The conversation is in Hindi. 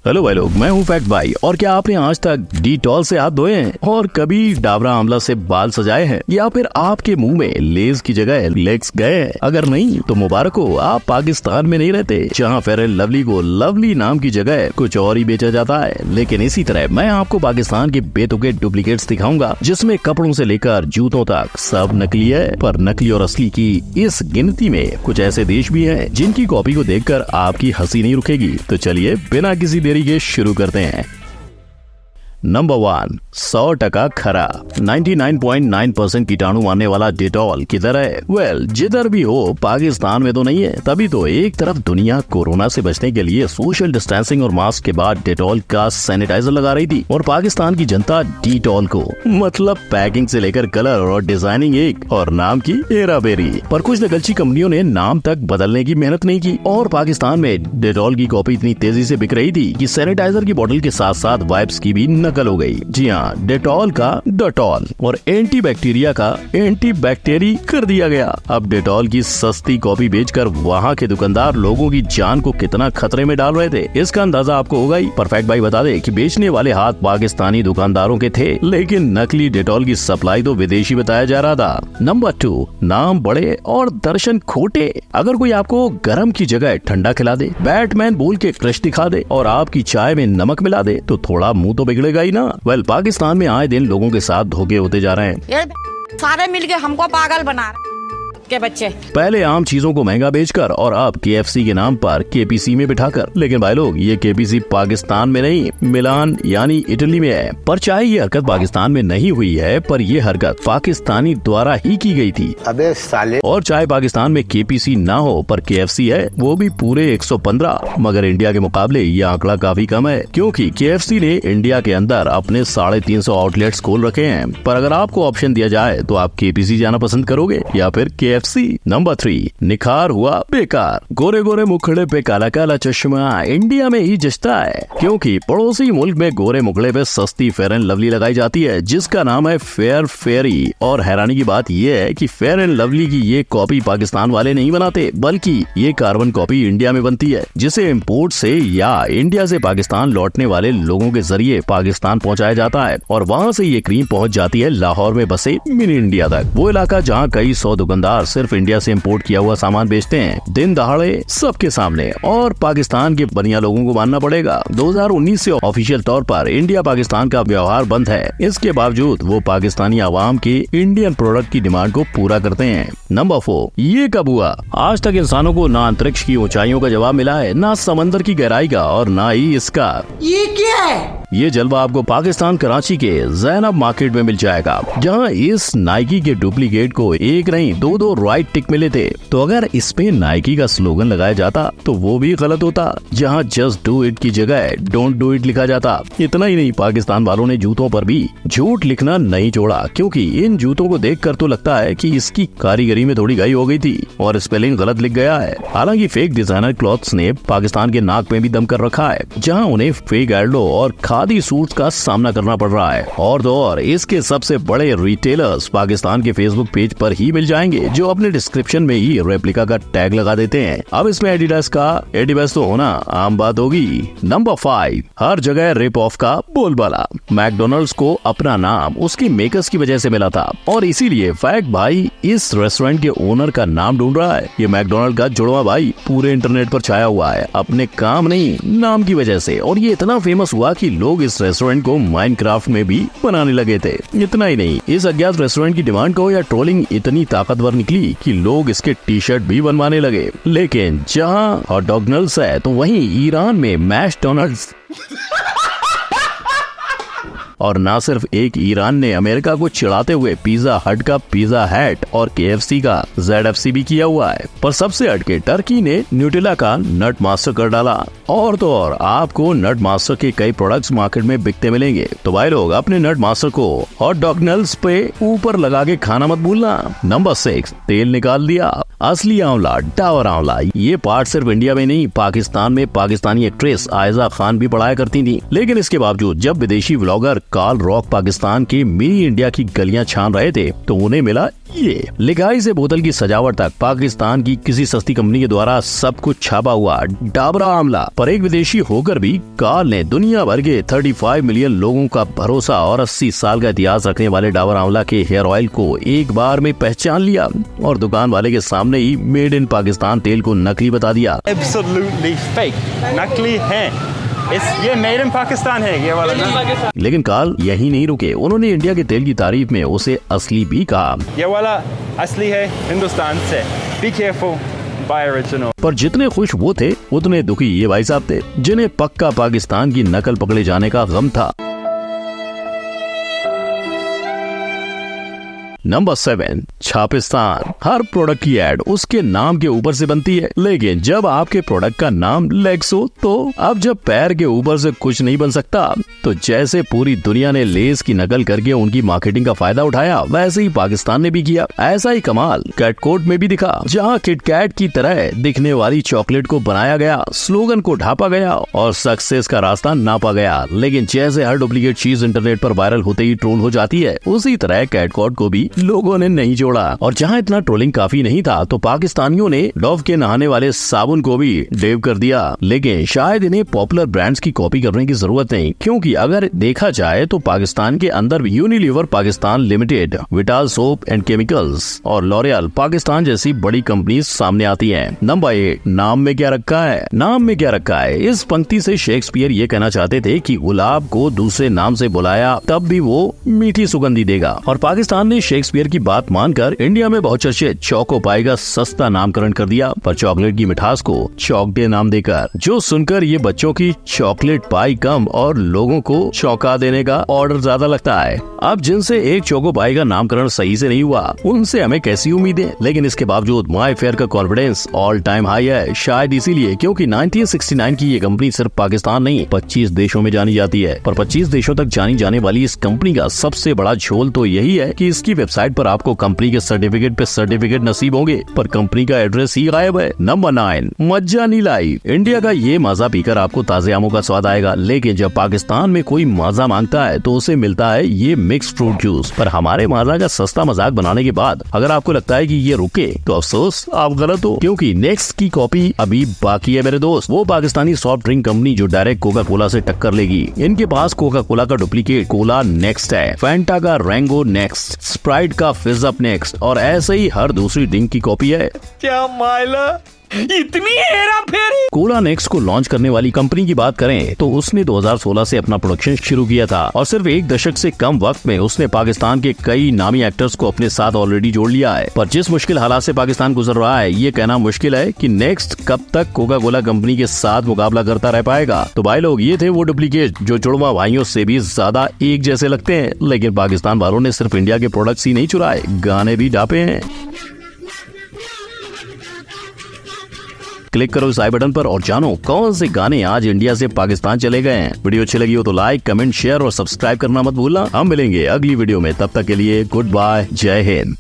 हेलो भाई लोग, मैं हूँ फैक्ट भाई। और क्या आपने आज तक डिटॉल से हाथ धोए हैं और कभी डाबरा आंवला से बाल सजाए हैं या फिर आपके मुंह में लेज की जगह लेग्स गए हैं? अगर नहीं तो मुबारक हो, आप पाकिस्तान में नहीं रहते जहाँ फेयर एंड लवली को लवली नाम की जगह कुछ और ही बेचा जाता है। लेकिन इसी तरह मैं आपको पाकिस्तान के बेतुके डुप्लीकेट्स दिखाऊंगा जिसमें कपड़ों से लेकर जूतों तक सब नकली है। पर नकली और असली की इस गिनती में कुछ ऐसे देश भी हैं जिनकी कॉपी को देखकर आपकी हंसी नहीं रुकेगी। तो चलिए बिना किसी देरी के शुरू करते हैं। नंबर 1, 100% खरा 99.9% कीटाणु मारने वाला डिटॉल किधर है? वेल, जिधर भी हो पाकिस्तान में तो नहीं है। तभी तो एक तरफ दुनिया कोरोना से बचने के लिए सोशल डिस्टेंसिंग और मास्क के बाद डिटॉल का सैनिटाइजर लगा रही थी और पाकिस्तान की जनता डिटॉल को मतलब पैकिंग से लेकर कलर और डिजाइनिंग एक और नाम की हेरा फेरी। पर कुछ नकलची कंपनियों ने नाम तक बदलने की मेहनत नहीं की और पाकिस्तान में डिटॉल की कॉपी इतनी तेजी से बिक रही थी कि सैनिटाइजर की बोतल के साथ साथ वाइप्स की भी नकल हो गई। जी हाँ, डेटॉल का डेटॉल और एंटी बैक्टीरिया का एंटी बैक्टेरी कर दिया गया। अब डेटॉल की सस्ती कॉपी बेचकर वहाँ के दुकानदार लोगों की जान को कितना खतरे में डाल रहे थे, इसका अंदाजा आपको होगा ही। परफेक्ट भाई बता दे कि बेचने वाले हाथ पाकिस्तानी दुकानदारों के थे, लेकिन नकली डेटॉल की सप्लाई तो विदेशी बताया जा रहा था। नंबर 2, नाम बड़े और दर्शन खोटे। अगर कोई आपको गर्म की जगह ठंडा खिला दे, बैटमैन बोल के क्रश दिखा दे और आपकी चाय में नमक मिला दे तो थोड़ा मुंह तो बिगड़ेगा ही ना। वेल, पाकिस्तान में आए दिन लोगों के साथ धोखे होते जा रहे हैं। ये सारे मिलके हमको पागल बना रहे के बच्चे। पहले आम चीजों को महंगा बेचकर और अब KFC के नाम पर KPC में बिठाकर। लेकिन भाई लोग, ये KPC पाकिस्तान में नहीं, मिलान यानी इटली में है। पर चाहे ये हरकत पाकिस्तान में नहीं हुई है, पर ये हरकत पाकिस्तानी द्वारा ही की गई थी। अबे साले। और चाहे पाकिस्तान में KPC ना हो पर KFC है, वो भी पूरे 115। मगर इंडिया के मुकाबले ये आंकड़ा काफी कम है, क्योंकि KFC ने इंडिया के अंदर अपने 350 आउटलेट्स खोल रखे हैं। पर अगर आपको ऑप्शन दिया जाए तो आप KPC जाना पसंद करोगे या फिर KFC? नंबर 3, निखार हुआ बेकार। गोरे गोरे मुखड़े पे काला काला चश्मा इंडिया में ही जचता है, क्योंकि पड़ोसी मुल्क में गोरे मुखड़े पे सस्ती फेयर एंड लवली लगाई जाती है जिसका नाम है फेयर फेयरी। और हैरानी की बात यह है कि फेयर एंड लवली की ये कॉपी पाकिस्तान वाले नहीं बनाते, बल्कि ये कार्बन कॉपी इंडिया में बनती है, जिसे इम्पोर्ट से या इंडिया से पाकिस्तान लौटने वाले लोगों के जरिए पाकिस्तान पहुँचाया जाता है और वहाँ से ये क्रीम पहुँच जाती है लाहौर में बसे मिनी इंडिया तक। वो इलाका जहाँ कई 100 दुकानदार सिर्फ इंडिया से इंपोर्ट किया हुआ सामान बेचते हैं दिन दहाड़े सबके सामने। और पाकिस्तान के बनिया लोगों को मानना पड़ेगा, 2019 से ऑफिशियल तौर पर इंडिया पाकिस्तान का व्यवहार बंद है। इसके बावजूद वो पाकिस्तानी आवाम के इंडियन प्रोडक्ट की डिमांड को पूरा करते हैं। नंबर 4, ये कब हुआ? आज तक इंसानों को ना अंतरिक्ष की ऊंचाइयों का जवाब मिला है, ना समंदर की गहराई का और ना ही इसका। ये क्या है? ये जलवा आपको पाकिस्तान कराची के ज़ैनब मार्केट में मिल जाएगा, जहां इस नाइकी के डुप्लीकेट को एक नहीं 2 राइट टिक मिले थे। तो अगर इस पे नाइकी का स्लोगन लगाया जाता तो वो भी गलत होता, जहां जस्ट डू इट की जगह डोंट डू इट लिखा जाता। इतना ही नहीं, पाकिस्तान वालों ने जूतों पर भी झूठ लिखना नहीं छोड़ा, क्योंकि इन जूतों को देखकर तो लगता है कि इसकी कारीगरी में थोड़ी घाई हो गई थी और स्पेलिंग गलत लिख गया है। हालांकि फेक डिजाइनर क्लॉथ्स ने पाकिस्तान के नाक में भी दम कर रखा है, जहाँ उन्हें फेक एल्डो और खादी सूट्स का सामना करना पड़ रहा है। और तो और इसके सबसे बड़े रिटेलर्स पाकिस्तान के फेसबुक पेज पर ही मिल जाएंगे, जो अपने डिस्क्रिप्शन में ही रेप्लिका का टैग लगा देते हैं। अब इसमें एडिडास का एडिबस तो होना आम बात होगी। नंबर 5, हर जगह रिप ऑफ का बोलबाला। मैकडोनल्ड्स को अपना नाम उसके मेकर्स की वजह से मिला था और इसीलिए फैक्ट भाई इस रेस्टोरेंट के ओनर का नाम ढूंढ रहा है। ये मैकडोनल्ड का जुड़वा भाई पूरे इंटरनेट पर छाया हुआ है, अपने काम नहीं नाम की वजह से। और ये इतना फेमस हुआ कि लोग इस रेस्टोरेंट को माइनक्राफ्ट में भी बनाने लगे थे। इतना ही नहीं, इस अज्ञात रेस्टोरेंट की डिमांड को या ट्रोलिंग इतनी ताकतवर निकली कि लोग इसके टी-शर्ट भी बनवाने लगे। लेकिन जहां हॉटडॉगनल्ड्स है तो वहीं ईरान में मैकडोनल्ड्स और ना सिर्फ एक ईरान ने अमेरिका को चिढ़ाते हुए पिज्जा हट का पिज्जा हैट और KFC का ZFC भी किया हुआ है। पर सबसे हटके टर्की ने न्यूटेला का नट मास्टर कर डाला। और तो और आपको नट मास्टर के कई प्रोडक्ट्स मार्केट में बिकते मिलेंगे। तो भाई लोग, अपने नट मास्टर को हॉटडॉगनल्ड्स पे ऊपर लगा के खाना मत भूलना। नंबर 6, तेल निकाल दिया। असली आंवला, डाबर आंवला, ये पार्ट सिर्फ इंडिया में नहीं पाकिस्तान में पाकिस्तानी एक्ट्रेस आयजा खान भी पढ़ाया करती थी। लेकिन इसके बावजूद जब विदेशी व्लॉगर कार्ल रॉक पाकिस्तान के मिनी इंडिया की गलियां छान रहे थे तो उन्हें मिला ये। लिखाई से बोतल की सजावट तक पाकिस्तान की किसी सस्ती कंपनी के द्वारा सब कुछ छापा हुआ डाबरा आमला। पर एक विदेशी होकर भी कार्ल ने दुनिया भर के 35 मिलियन लोगों का भरोसा और 80 साल का इतिहास रखने वाले डाबर आमला के हेयर ऑयल को एक बार में पहचान लिया और दुकान वाले के सामने ही मेड इन पाकिस्तान तेल को नकली बता दिया। Absolutely fake, नकली है। ये मेड इन पाकिस्तान है ये वाला। लेकिन कार्ल यही नहीं रुके, उन्होंने इंडिया के तेल की तारीफ में उसे असली भी कहा। ये वाला असली है हिंदुस्तान से। Be careful, buy original। पर जितने खुश वो थे उतने दुखी ये भाई साहब थे जिन्हें पक्का पाकिस्तान की नकल पकड़े जाने का गम था। नंबर 7, छापिस्तान। हर प्रोडक्ट की एड उसके नाम के ऊपर से बनती है, लेकिन जब आपके प्रोडक्ट का नाम लेग्स हो तो अब जब पैर के ऊपर से कुछ नहीं बन सकता तो जैसे पूरी दुनिया ने लेस की नकल करके उनकी मार्केटिंग का फायदा उठाया वैसे ही पाकिस्तान ने भी किया। ऐसा ही कमाल कैटकोट में भी दिखा, जहां किटकैट की तरह दिखने वाली चॉकलेट को बनाया गया, स्लोगन को ढापा गया और सक्सेस का रास्ता नापा गया। लेकिन जैसे हर डुप्लीकेट चीज इंटरनेट पर वायरल होते ही ट्रोल हो जाती है, उसी तरह कैटकोट को भी लोगों ने नहीं जोड़ा। और जहां इतना ट्रोलिंग काफी नहीं था तो पाकिस्तानियों ने डव के नहाने वाले साबुन को भी डेव कर दिया। लेकिन शायद इन्हें पॉपुलर ब्रांड्स की कॉपी करने की जरूरत नहीं, क्योंकि अगर देखा जाए तो पाकिस्तान के अंदर Unilever Pakistan limited, vital soap and chemicals और लॉरियल पाकिस्तान जैसी बड़ी कंपनी सामने आती हैं। नंबर 8, नाम में क्या रखा है। नाम में क्या रखा है, इस पंक्ति से शेक्सपियर ये कहना चाहते थे कि गुलाब को दूसरे नाम से बुलाया तब भी वो मीठी सुगंधी देगा। और पाकिस्तान ने शेक्सपियर की बात मानकर इंडिया में बहुत चर्चित चोको पाई का सस्ता नामकरण कर दिया, पर चॉकलेट की मिठास को चॉक डे नाम देकर, जो सुनकर ये बच्चों की चॉकलेट पाई कम और लोगों को चौंका देने का ऑर्डर ज्यादा लगता है। अब जिनसे एक चोको पाई का नामकरण सही से नहीं हुआ उनसे हमें कैसी उम्मीदें, लेकिन इसके बावजूद माय फेयर का कॉन्फिडेंस ऑल टाइम हाई है। शायद इसीलिए क्योंकि 1969 की ये कंपनी सिर्फ पाकिस्तान नहीं 25 देशों में जानी जाती है। पर 25 देशों तक जानी जाने वाली इस कंपनी का सबसे बड़ा झोल तो यही है कि इसकी वेबसाइट पर आपको कंपनी के सर्टिफिकेट पे सर्टिफिकेट नसीब होंगे, पर कंपनी का एड्रेस ही गायब है। नंबर 9, मज्जा नीलाई। इंडिया का ये माजा पीकर आपको ताजे आमों का स्वाद आएगा, लेकिन जब पाकिस्तान में कोई माजा मांगता है तो उसे मिलता है ये मिक्स फ्रूट जूस। पर हमारे माजा का सस्ता मजाक बनाने के बाद अगर आपको लगता है कि ये रुके तो अफसोस, आप गलत हो, क्योंकि नेक्स्ट की कॉपी अभी बाकी है मेरे दोस्त। वो पाकिस्तानी सॉफ्ट ड्रिंक कंपनी जो डायरेक्ट कोका कोला से टक्कर लेगी। इनके पास कोका कोला का डुप्लीकेट कोला नेक्स्ट है, फैंटा का रेंगो नेक्स्ट, स्प्राइट का फिज अप नेक्स्ट और ऐसे ही हर दूसरी ड्रिंक की कॉपी है। क्या माइला, इतनी हेरा फेरी। कोला नेक्स्ट को लॉन्च करने वाली कंपनी की बात करें तो उसने 2016 से अपना प्रोडक्शन शुरू किया था और सिर्फ एक दशक से कम वक्त में उसने पाकिस्तान के कई नामी एक्टर्स को अपने साथ ऑलरेडी जोड़ लिया है। पर जिस मुश्किल हालात से पाकिस्तान गुजर रहा है, ये कहना मुश्किल है कि नेक्स्ट कब तक कोका कोला कंपनी के साथ मुकाबला करता रह पाएगा। तो भाई लोग, ये थे वो डुप्लीकेट जो जुड़वा भाइयों से भी ज्यादा एक जैसे लगते हैं। लेकिन पाकिस्तान वालों ने सिर्फ इंडिया के प्रोडक्ट्स ही नहीं चुराए, गाने भी ढापे हैं। क्लिक करो इस आई बटन पर और जानो कौन से गाने आज इंडिया से पाकिस्तान चले गए हैं। वीडियो अच्छी लगी हो तो लाइक, कमेंट, शेयर और सब्सक्राइब करना मत भूलना। हम मिलेंगे अगली वीडियो में, तब तक के लिए गुड बाय, जय हिंद।